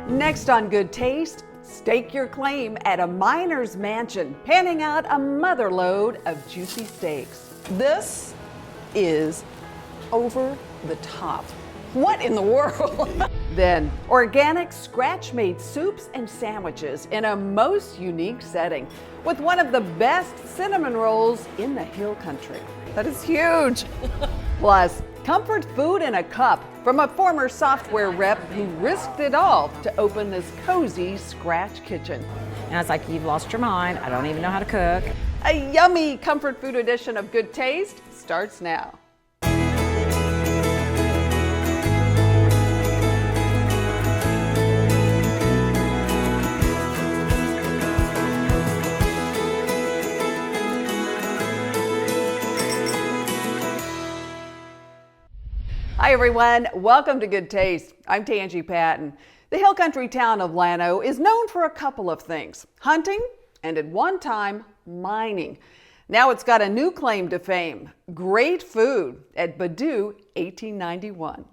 Next on Good Taste, stake your claim at a miner's mansion, panning out a mother load of juicy steaks. This is over the top. What in the world? Then, organic scratch-made soups and sandwiches in a most unique setting with one of the best cinnamon rolls in the Hill Country. That is huge. Plus, comfort food in a cup from a former software rep who risked it all to open this cozy scratch kitchen. And I was like, you've lost your mind. I don't even know how to cook. A yummy comfort food edition of Good Taste starts now. Hi everyone, welcome to Good Taste. I'm Tanji Patton. The hill country town of Llano is known for a couple of things: hunting and at one time, mining. Now it's got a new claim to fame: great food at Badu 1891.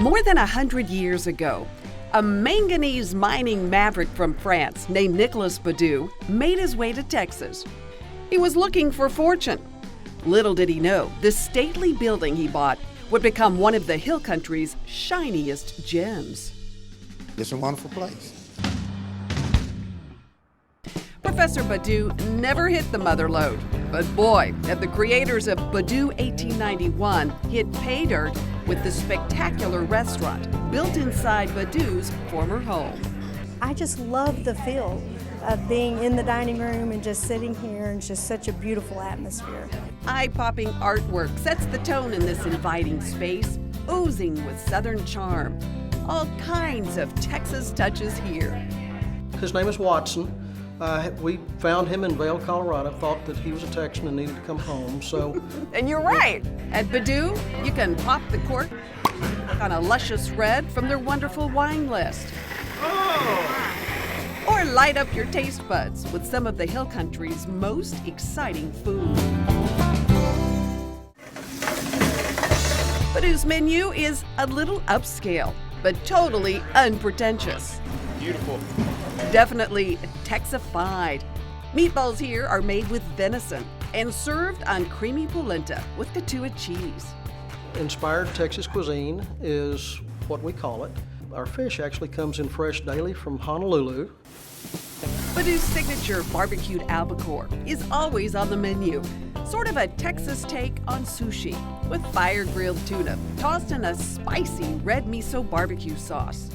More than 100 years ago, a manganese mining maverick from France named Nicolas Badu made his way to Texas. He was looking for fortune. Little did he know, the stately building he bought would become one of the hill country's shiniest gems. It's a wonderful place. Professor Badu never hit the mother lode, but boy, at the creators of Badu 1891 hit pay dirt with the spectacular restaurant built inside Badu's former home. I just love the feel of being in the dining room and just sitting here, and just such a beautiful atmosphere. Eye-popping artwork sets the tone in this inviting space, oozing with southern charm. All kinds of Texas touches here. His name is Watson. We found him in Vail, Colorado, thought that he was a Texan and needed to come home, so. And you're right. At Badu, you can pop the cork on a luscious red from their wonderful wine list. Or light up your taste buds with some of the hill country's most exciting food. Badu's menu is a little upscale, but totally unpretentious. Beautiful. Definitely Texafied. Meatballs here are made with venison and served on creamy polenta with catua cheese. Inspired Texas cuisine is what we call it. Our fish actually comes in fresh daily from Honolulu. Badu's signature barbecued albacore is always on the menu. Sort of a Texas take on sushi, with fire-grilled tuna tossed in a spicy red miso barbecue sauce.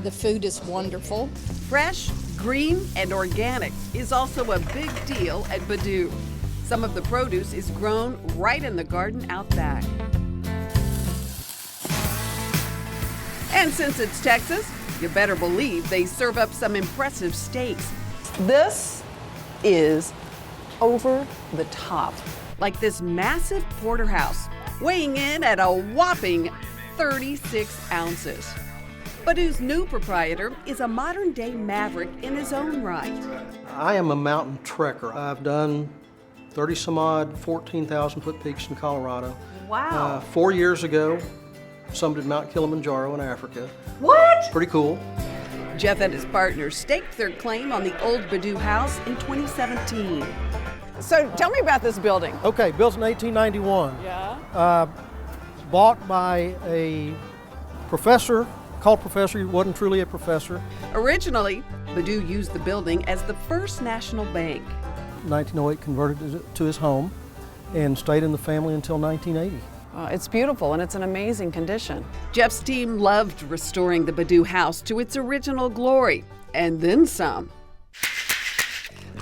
The food is wonderful. Fresh, green, and organic is also a big deal at Badu. Some of the produce is grown right in the garden out back. And since it's Texas, you better believe they serve up some impressive steaks. This is over the top, like this massive porterhouse, weighing in at a whopping 36 ounces. Badu's new proprietor is a modern-day maverick in his own right. I am a mountain trekker. I've done 30-some-odd 14,000-foot peaks in Colorado. Wow. 4 years ago, summited Mount Kilimanjaro in Africa. What? Pretty cool. Jeff and his partner staked their claim on the old Badu house in 2017. So tell me about this building. Okay, built in 1891. Yeah. Bought by a professor, called professor, he wasn't truly a professor. Originally, Badu used the building as the First National Bank. 1908 converted it to his home and stayed in the family until 1980. It's beautiful and it's in amazing condition. Jeff's team loved restoring the Badu house to its original glory, and then some.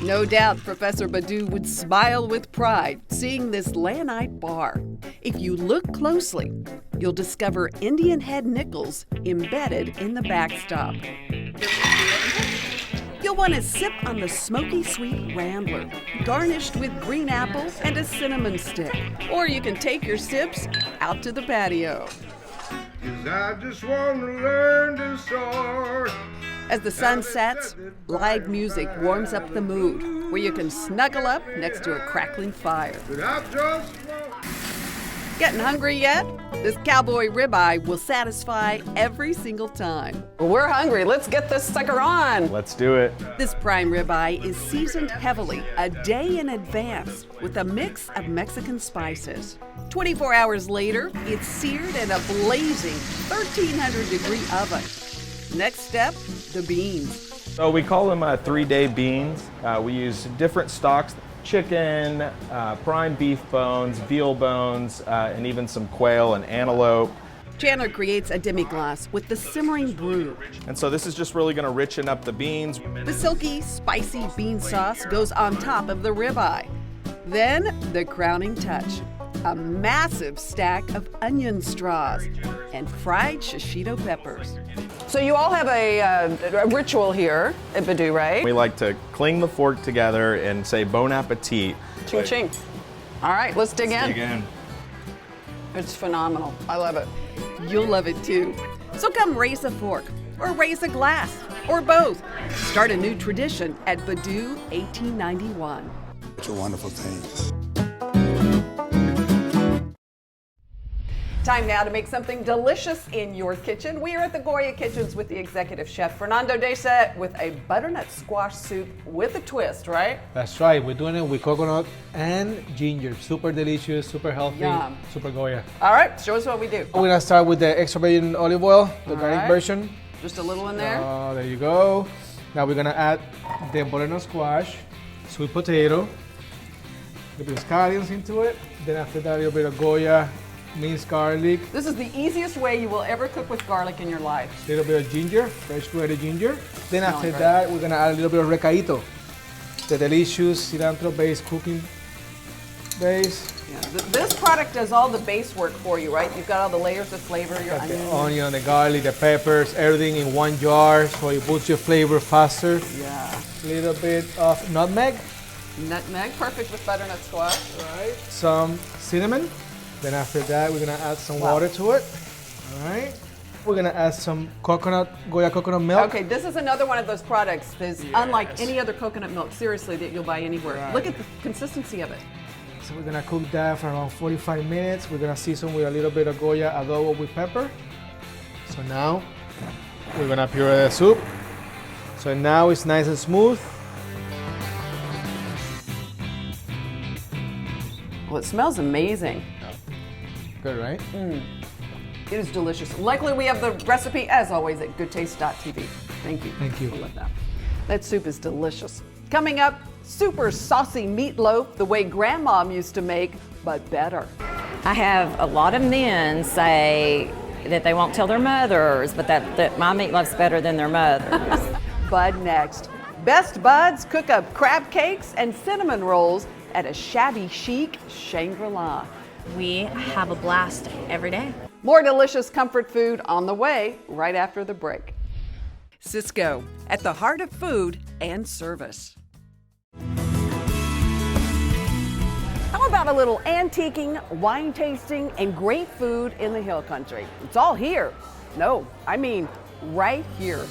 No doubt Professor Badu would smile with pride seeing this Lanite bar. If you look closely, you'll discover Indian head nickels embedded in the backstop. You'll want to sip on the smoky sweet Rambler, garnished with green apple and a cinnamon stick. Or you can take your sips out to the patio. 'Cause I just want to learn to soar. As the sun sets, live music warms up the mood, where you can snuggle up next to a crackling fire. But I just want Getting hungry yet? This cowboy ribeye will satisfy every single time. Well, we're hungry. Let's get this sucker on. Let's do it. This prime ribeye is seasoned heavily a day in advance with a mix of Mexican spices. 24 hours later, it's seared in a blazing 1300-degree oven. Next step, the beans. So we call them 3-day beans. We use different stocks: chicken, prime beef bones, veal bones, and even some quail and antelope. Chandler creates a demi-glace with the simmering brew. And so this is just really going to richen up the beans. The silky, spicy bean sauce goes on top of the ribeye. Then the crowning touch, a massive stack of onion straws and fried shishito peppers. So you all have a ritual here at Badu, right? We like to cling the fork together and say bon appetit. Ching ching. All right, let's dig in. Dig in. It's phenomenal. I love it. You'll love it too. So come raise a fork, or raise a glass, or both. Start a new tradition at Badu 1891. It's a wonderful thing. Time now to make something delicious in your kitchen. We are at the Goya Kitchens with the executive chef, Fernando Deza, with a butternut squash soup with a twist, right? That's right. We're doing it with coconut and ginger. Super delicious, super healthy, Yum. super Goya. All right, show us what we do. We're going to start with the extra virgin olive oil, the All garlic right. version. Just a little in there. There you go. Now we're going to add the butternut squash, sweet potato, a little bit of scallions into it. Then after that, a little bit of Goya, minced garlic, This is the easiest way you will ever cook with garlic in your life. a little bit of ginger, fresh grated ginger. Then after great. that, we're gonna add a little bit of recaito, the delicious cilantro-based cooking base. Yeah. This product does all the base work for you, right? You've got all the layers of flavor, your Got the onion. onion, the garlic, the peppers, everything in one jar, so it puts your flavor faster. Yeah. A little bit of nutmeg, Nutmeg, perfect with butternut squash. right? Some cinnamon. Then after that, we're gonna add some water to it. All right. We're gonna add some Goya coconut milk. Okay, this is another one of those products that's unlike any other coconut milk, seriously, that you'll buy anywhere. Right. Look at the consistency of it. So we're gonna cook that for around 45 minutes. We're gonna season with a little bit of Goya adobo with pepper. So now we're gonna puree the soup. So now it's nice and smooth. Well, it smells amazing. Good, right? It is delicious. Luckily, we have the recipe, as always, at goodtaste.tv. Thank you. Thank you. I love that. That soup is delicious. Coming up, super saucy meatloaf, the way Grandmom used to make, but better. I have a lot of men say that they won't tell their mothers, but that my meatloaf's better than their mother's. Bud next. Best buds cook up crab cakes and cinnamon rolls at a shabby chic Shangri-La. We have a blast every day. More delicious comfort food on the way right after the break. Cisco, at the heart of food and service. How about a little antiquing, wine tasting, and great food in the Hill Country? It's all here. No, I mean right here.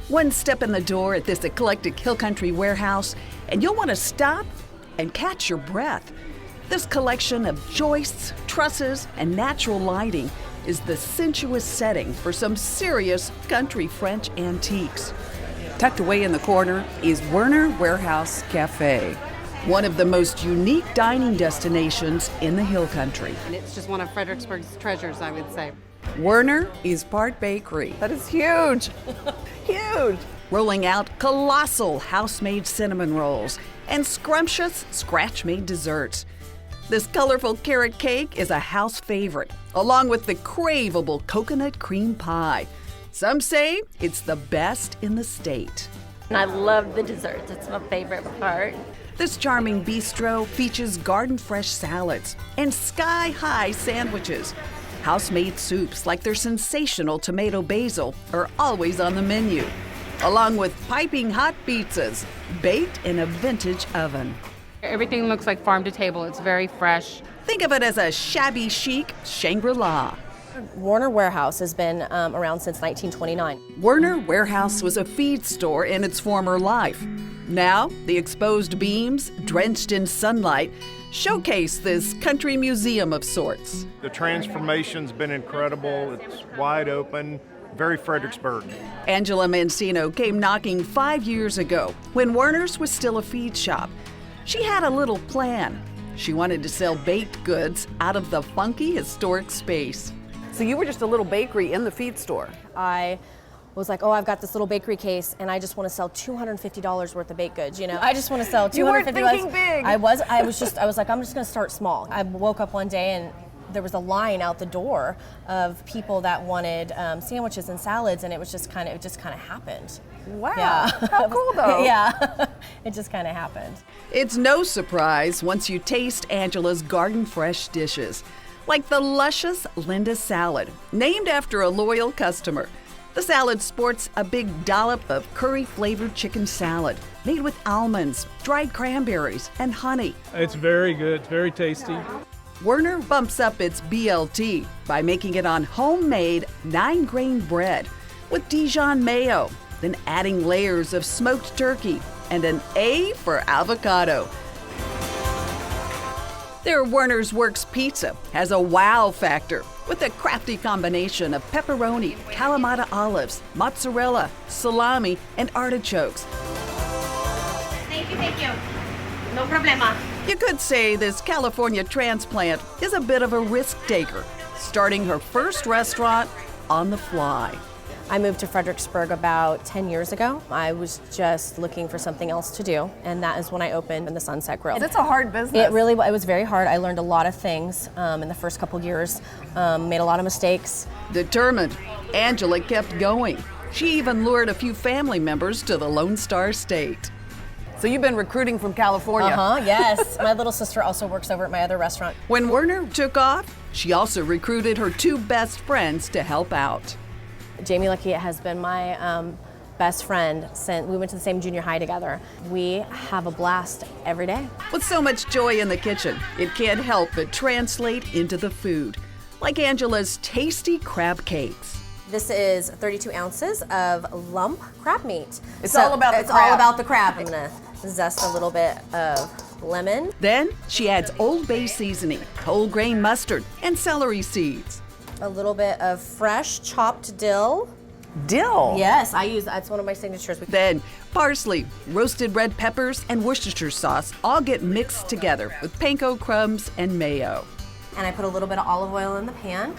One step in the door at this eclectic Hill Country warehouse, and you'll want to stop and catch your breath. This collection of joists, trusses, and natural lighting is the sensuous setting for some serious country French antiques. Tucked away in the corner is Woerner Warehouse Cafe, one of the most unique dining destinations in the Hill Country. And it's just one of Fredericksburg's treasures, I would say. Werner is part bakery. That is huge. Huge. Rolling out colossal house-made cinnamon rolls and scrumptious scratch-made desserts. This colorful carrot cake is a house favorite, along with the craveable coconut cream pie. Some say it's the best in the state. And I love the desserts. It's my favorite part. This charming bistro features garden-fresh salads and sky-high sandwiches. House-made soups like their sensational tomato basil are always on the menu, along with piping hot pizzas baked in a vintage oven. Everything looks like farm to table. It's very fresh. Think of it as a shabby chic Shangri-La. Woerner Warehouse has been around since 1929. Woerner Warehouse was a feed store in its former life. Now, the exposed beams, drenched in sunlight, showcase this country museum of sorts. The transformation's been incredible. It's wide open, very Fredericksburg. Angela Mancino came knocking 5 years ago when Werner's was still a feed shop. She had a little plan. She wanted to sell baked goods out of the funky historic space. So you were just a little bakery in the feed store. I was like, oh, I've got this little bakery case and I just want to sell $250 worth of baked goods, you know? I just want to sell $250. You weren't thinking big. I was like, I'm just going to start small. I woke up one day and there was a line out the door of people that wanted sandwiches and salads, and it just kind of happened. Wow, yeah. How cool though. Yeah, it just kind of happened. It's no surprise once you taste Angela's garden fresh dishes, like the luscious Linda salad, named after a loyal customer. The salad sports a big dollop of curry-flavored chicken salad, made with almonds, dried cranberries, and honey. It's very good, it's very tasty. Werner bumps up its BLT by making it on homemade 9-grain bread with Dijon mayo, then adding layers of smoked turkey and an A for avocado. Their Werner's Works pizza has a wow factor with a crafty combination of pepperoni, Kalamata olives, mozzarella, salami, and artichokes. Thank you. No problema. You could say this California transplant is a bit of a risk taker, starting her first restaurant on the fly. I moved to Fredericksburg about 10 years ago. I was just looking for something else to do, and that is when I opened the Sunset Grill. It's a hard business. It was very hard. I learned a lot of things in the first couple years, made a lot of mistakes. Determined, Angela kept going. She even lured a few family members to the Lone Star State. So you've been recruiting from California. Yes. My little sister also works over at my other restaurant. When Werner took off, she also recruited her 2 best friends to help out. Jamie Lucky has been my best friend since we went to the same junior high together. We have a blast every day. With so much joy in the kitchen, it can't help but translate into the food, like Angela's tasty crab cakes. This is 32 ounces of lump crab meat. It's all about the crab. It's all about the crab. I'm gonna zest a little bit of lemon. Then she adds Old Bay seasoning, whole grain mustard, and celery seeds. A little bit of fresh chopped dill. Dill? Yes, that's one of my signatures. Then parsley, roasted red peppers, and Worcestershire sauce all get mixed together with panko crumbs and mayo. And I put a little bit of olive oil in the pan,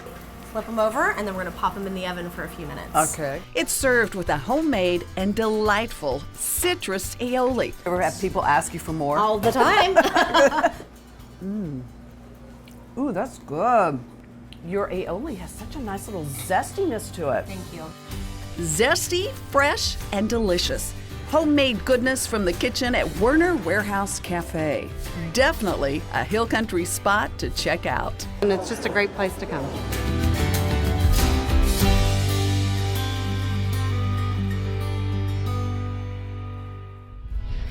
flip them over, and then we're gonna pop them in the oven for a few minutes. Okay. It's served with a homemade and delightful citrus aioli. Ever have people ask you for more? All the time. Ooh, that's good. Your aioli has such a nice little zestiness to it. Thank you. Zesty, fresh, and delicious. Homemade goodness from the kitchen at Woerner Warehouse Cafe. Definitely a hill country spot to check out. And it's just a great place to come.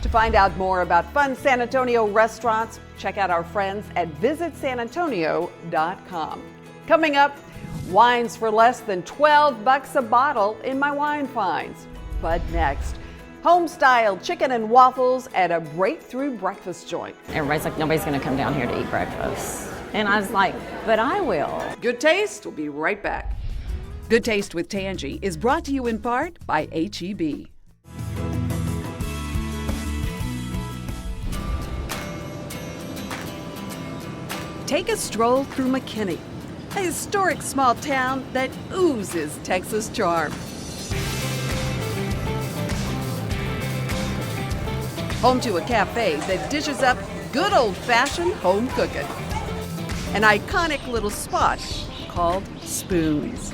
To find out more about fun San Antonio restaurants, check out our friends at visitsanantonio.com. Coming up, wines for less than $12 a bottle in my wine finds. But next, home-style chicken and waffles at a breakthrough breakfast joint. Everybody's like, nobody's going to come down here to eat breakfast. And I was like, but I will. Good Taste will be right back. Good Taste with Tanji is brought to you in part by H-E-B. Take a stroll through McKinney, a historic small town that oozes Texas charm. Home to a cafe that dishes up good old-fashioned home cooking. An iconic little spot called Spoons.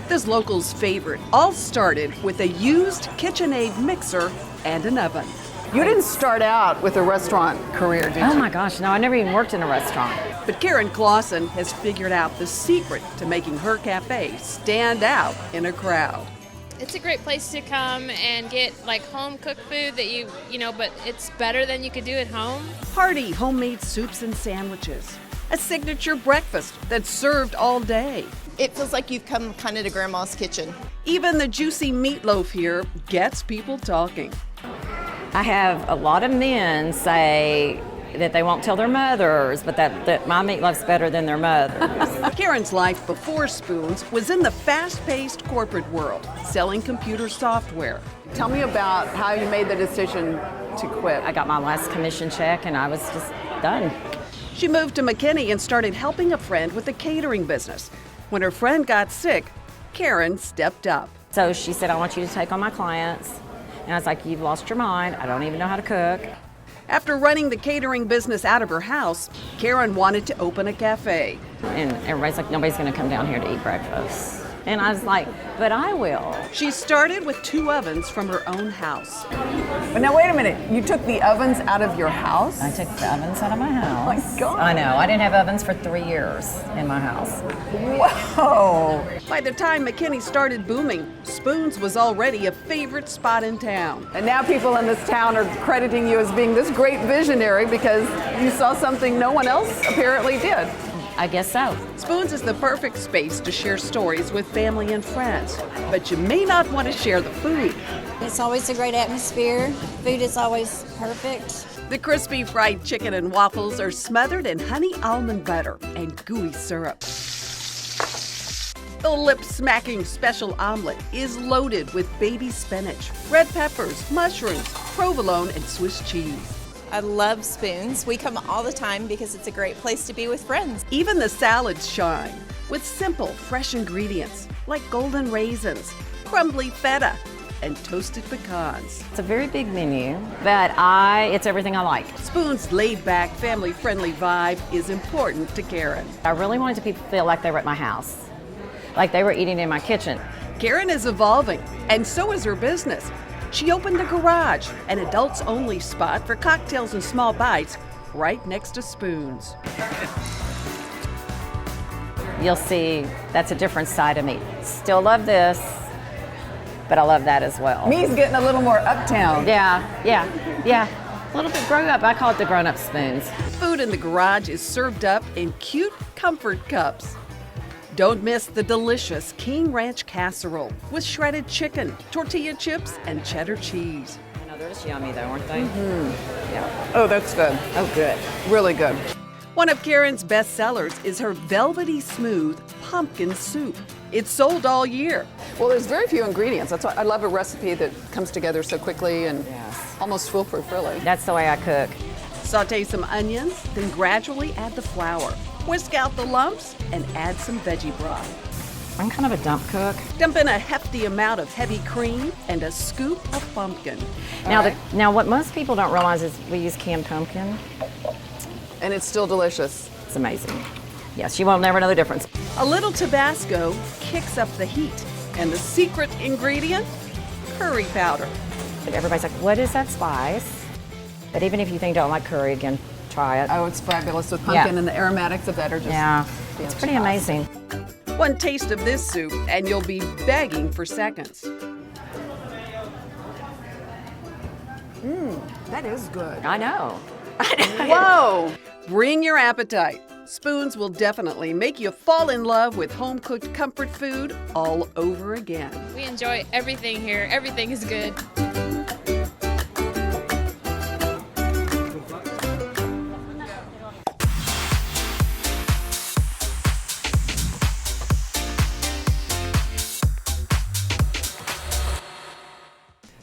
This local's favorite all started with a used KitchenAid mixer and an oven. You didn't start out with a restaurant career, did you? Oh my gosh, no, I never even worked in a restaurant. But Karen Clausen has figured out the secret to making her cafe stand out in a crowd. It's a great place to come and get like home cooked food that you know, but it's better than you could do at home. Hearty homemade soups and sandwiches, a signature breakfast that's served all day. It feels like you've come kind of to Grandma's kitchen. Even the juicy meatloaf here gets people talking. I have a lot of men say that they won't tell their mothers, but that my meatloaf's better than their mother's. Karen's life before Spoons was in the fast-paced corporate world, selling computer software. Tell me about how you made the decision to quit. I got my last commission check and I was just done. She moved to McKinney and started helping a friend with a catering business. When her friend got sick, Karen stepped up. So she said, I want you to take on my clients. And I was like, you've lost your mind. I don't even know how to cook. After running the catering business out of her house, Karen wanted to open a cafe. And everybody's like, nobody's going to come down here to eat breakfast. And I was like, but I will. She started with 2 ovens from her own house. But now wait a minute, you took the ovens out of your house? I took the ovens out of my house. Oh my God. I know, I didn't have ovens for 3 years in my house. Whoa! By the time McKinney started booming, Spoons was already a favorite spot in town. And now people in this town are crediting you as being this great visionary because you saw something no one else apparently did. I guess so. Spoons is the perfect space to share stories with family and friends, but you may not want to share the food. It's always a great atmosphere. Food is always perfect. The crispy fried chicken and waffles are smothered in honey almond butter and gooey syrup. The lip-smacking special omelet is loaded with baby spinach, red peppers, mushrooms, provolone, and Swiss cheese. I love Spoons. We come all the time because it's a great place to be with friends. Even the salads shine with simple, fresh ingredients like golden raisins, crumbly feta, and toasted pecans. It's a very big menu, but it's everything I like. Spoons' laid-back, family-friendly vibe is important to Karen. I really wanted people to feel like they were at my house, like they were eating in my kitchen. Karen is evolving, and so is her business. She opened the garage, an adults-only spot for cocktails and small bites, right next to Spoons. You'll see that's a different side of me. Still love this, but I love that as well. Me's getting a little more uptown. Yeah. A little bit grown up. I call it the grown-up Spoons. Food in the garage is served up in cute comfort cups. Don't miss the delicious King Ranch casserole with shredded chicken, tortilla chips, and cheddar cheese. No, they're just yummy though, aren't they? Mm-hmm. Yeah. Oh, that's good. Oh, good. Really good. One of Karen's best sellers is her velvety smooth pumpkin soup. It's sold all year. Well, there's very few ingredients. That's why I love a recipe that comes together so quickly and almost foolproof, really. That's the way I cook. Saute some onions, then gradually add the flour. Whisk out the lumps and add some veggie broth. I'm kind of a dump cook. Dump in a hefty amount of heavy cream and a scoop of pumpkin. Now what most people don't realize is we use canned pumpkin. And it's still delicious. It's amazing. Yes, you won't never know the difference. A little Tabasco kicks up the heat. And the secret ingredient? Curry powder. Everybody's like, what is that spice? But even if you don't like curry, again, try it. Oh, it's fabulous with pumpkin, and the aromatics of that are just it's pretty amazing. One taste of this soup and you'll be begging for seconds. That is good. I know. Whoa! Bring your appetite. Spoons will definitely make you fall in love with home-cooked comfort food all over again. We enjoy everything here. Everything is good.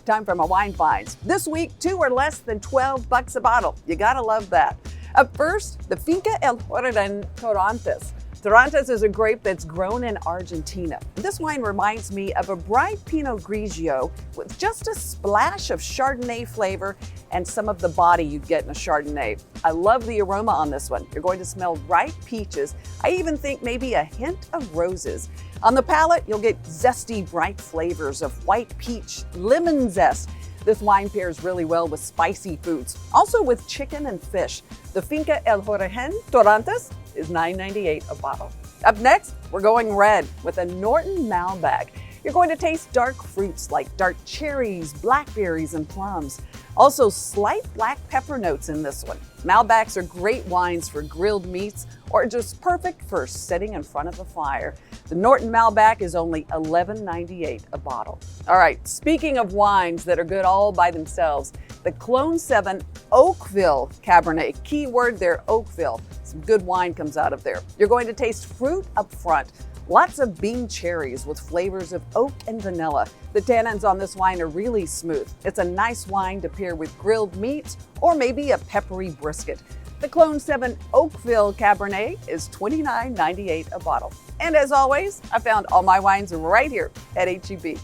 Time for my wine finds. This week, 2 are less than $12 a bottle. You gotta love that. Up first, the Finca El Jordan Torantes. Torantes is a grape that's grown in Argentina. This wine reminds me of a bright Pinot Grigio with just a splash of Chardonnay flavor and some of the body you'd get in a Chardonnay. I love the aroma on this one. You're going to smell ripe peaches. I even think maybe a hint of roses. On the palate, you'll get zesty, bright flavors of white peach, lemon zest. This wine pairs really well with spicy foods, also with chicken and fish. The Finca El Jorgen Torantes is $9.98 a bottle. Up next, we're going red with a Norton Malbec. You're going to taste dark fruits like dark cherries, blackberries, and plums. Also, slight black pepper notes in this one. Malbecs are great wines for grilled meats or just perfect for sitting in front of a fire. The Norton Malbec is only $11.98 a bottle. All right, speaking of wines that are good all by themselves, the Clone 7 Oakville Cabernet, keyword there, Oakville. Some good wine comes out of there. You're going to taste fruit up front. Lots of bean cherries with flavors of oak and vanilla. The tannins on this wine are really smooth. It's a nice wine to pair with grilled meat or maybe a peppery brisket. The Clone 7 Oakville Cabernet is $29.98 a bottle. And as always, I found all my wines right here at H-E-B.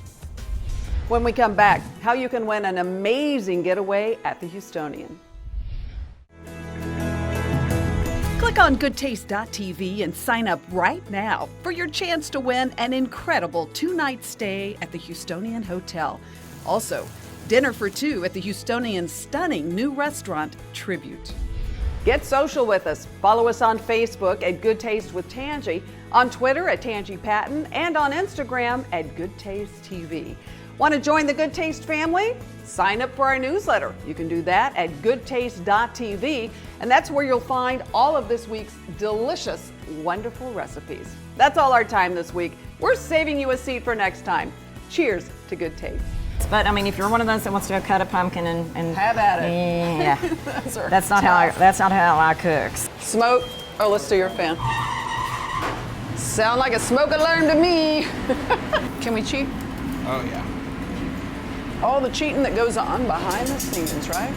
When we come back, how you can win an amazing getaway at the Houstonian. Click on Goodtaste.tv and sign up right now for your chance to win an incredible 2-night stay at the Houstonian Hotel. Also, dinner for two at the Houstonian's stunning new restaurant, Tribute. Get social with us. Follow us on Facebook at Good Taste with Tanji, on Twitter at Tanji Patton, and on Instagram at Good Taste TV. Want to join the Good Taste family? Sign up for our newsletter. You can do that at goodtaste.tv, and that's where you'll find all of this week's delicious, wonderful recipes. That's all our time this week. We're saving you a seat for next time. Cheers to good taste. But I mean, if you're one of those that wants to go cut a pumpkin and have at it. Yeah, that's not how I cook. Smoke. Oh, let's do your fan. Sound like a smoke alarm to me. Can we cheat? Oh, yeah. All the cheating that goes on behind the scenes, right?